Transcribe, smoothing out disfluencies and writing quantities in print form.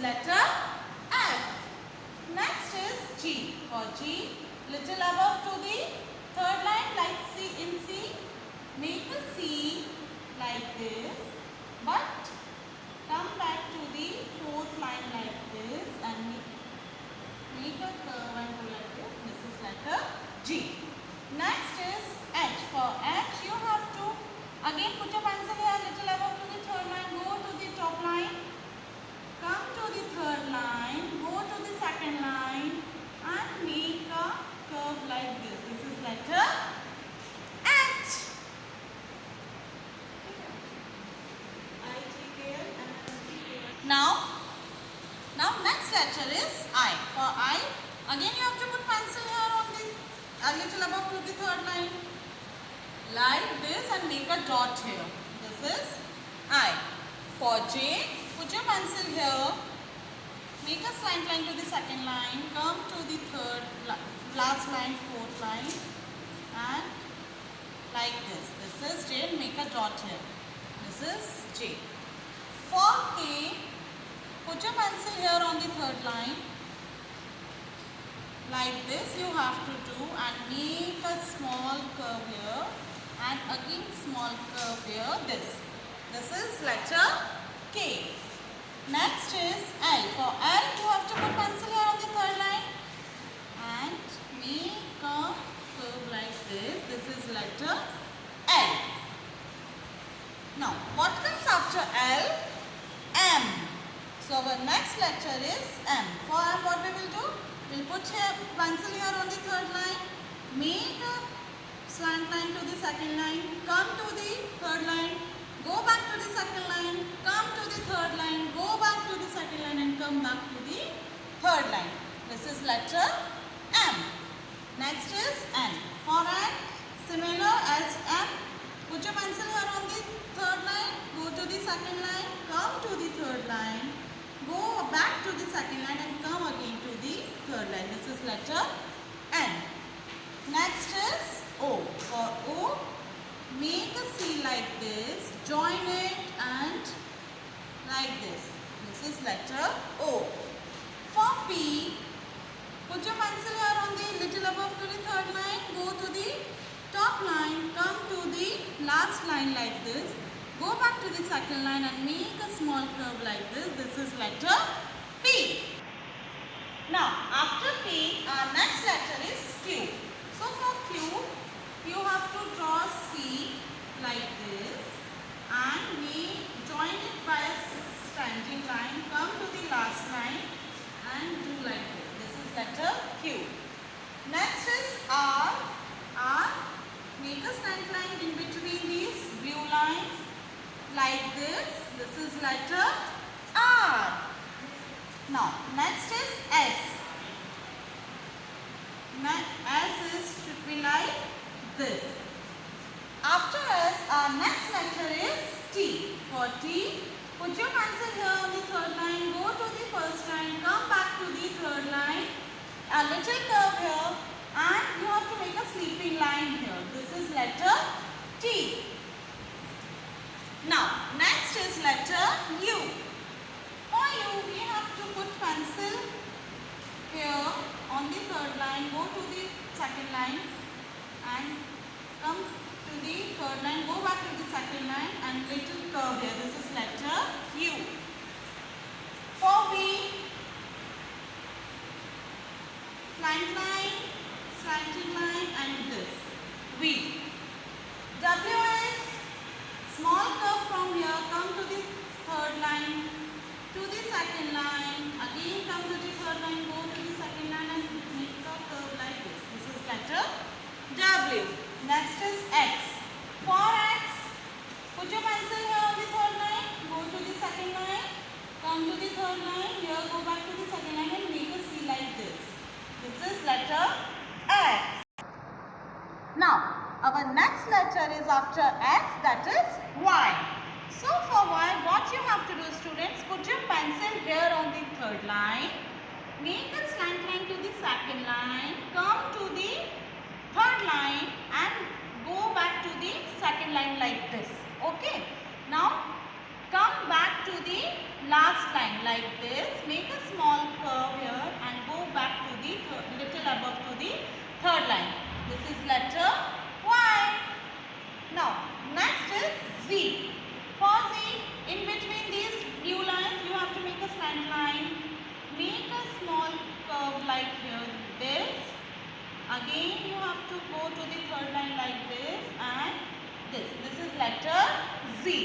letter F. Next is G. For G, little above to the third line like C in C. Make a C like this, but come back to the fourth line like this and make a curve and go like this. This is letter G. Next is H. For H, you have to again put your pencil here little above to the third line. Go to the top line. Come to the third line. Go to the second line and make a curve like this. This is letter H. Now next letter is I. For I, again you have to put pencil here on the a little above to the third line like this and make a dot here. This is I. For J, put your pencil here, make a slant line to the second line, come to the third, last line, fourth line and like this. This is J and make a dot here. This is J. For K, put your pencil here on the third line. Like this you have to do and make a small curve here and again small curve here. This is letter K. Next is L. For L, you have to put pencil here on the third line and make a curve like this. This is letter L. Now, what comes after L? M. So, our next letter is M. For M, what we will do? We will put here pencil here on the third line, make a slant line to the second line, come to the third line, go back to the second line, come to the third line, go back to the second line and come back to the third line. This is letter M. Next is N. For N, similar as M, put your pencil here on the third line, go to the second line, come to the third line, go back to the second line and come again to the third line. This is letter N. Next is O. For O, make a C like this, join it and like this. This is letter O. For P, put your pencil here on the little above to the third line, go to the top line, come to the last line like this, go back to the second line and make a small curve like this. This is letter P. Now, after P, our next letter is Q. So, for Q, you have to draw C like this and we join it by a standing line, come to the last line and do like this. This is letter Q. Next is R. R, make a slant line in between these blue lines like this. This is letter R. Now, next is S. Should be like this. After S, our next letter is T. For T, put your pencil here on the third line, go to the first line, come back to the third line, a little curve here and you have to make a sleeping line here. This is letter T. Now, next is letter U. For U, we have to put pencil here on the third line, go to the second line and come to the third line, go back to the second line and little curve here. This is letter U. For V, slanting line and this. V. W is small curve from here, come to the third line, to the second line, again come to the third line, go to the second line and make a curve like this. This is letter W. Next is X. For X, put your pencil here on the third line, go to the second line, come to the third line, here go back to the second line and make a C like this. This is letter X. Now, our next letter is after X, that is Y. So for Y, what you have to do, students, put your pencil here on the third line, make a slant line to the second line, come to the third line and go back to the second line like this. Okay. Now, Come back to the last line like this. Make a small curve here and go back to the little above to the third line. This is letter Y. Now next is Z. For Z, in between these blue lines you have to make a slant line. Make a small curve like here, this. Again you have to go to the third line like this and this. This is letter Z.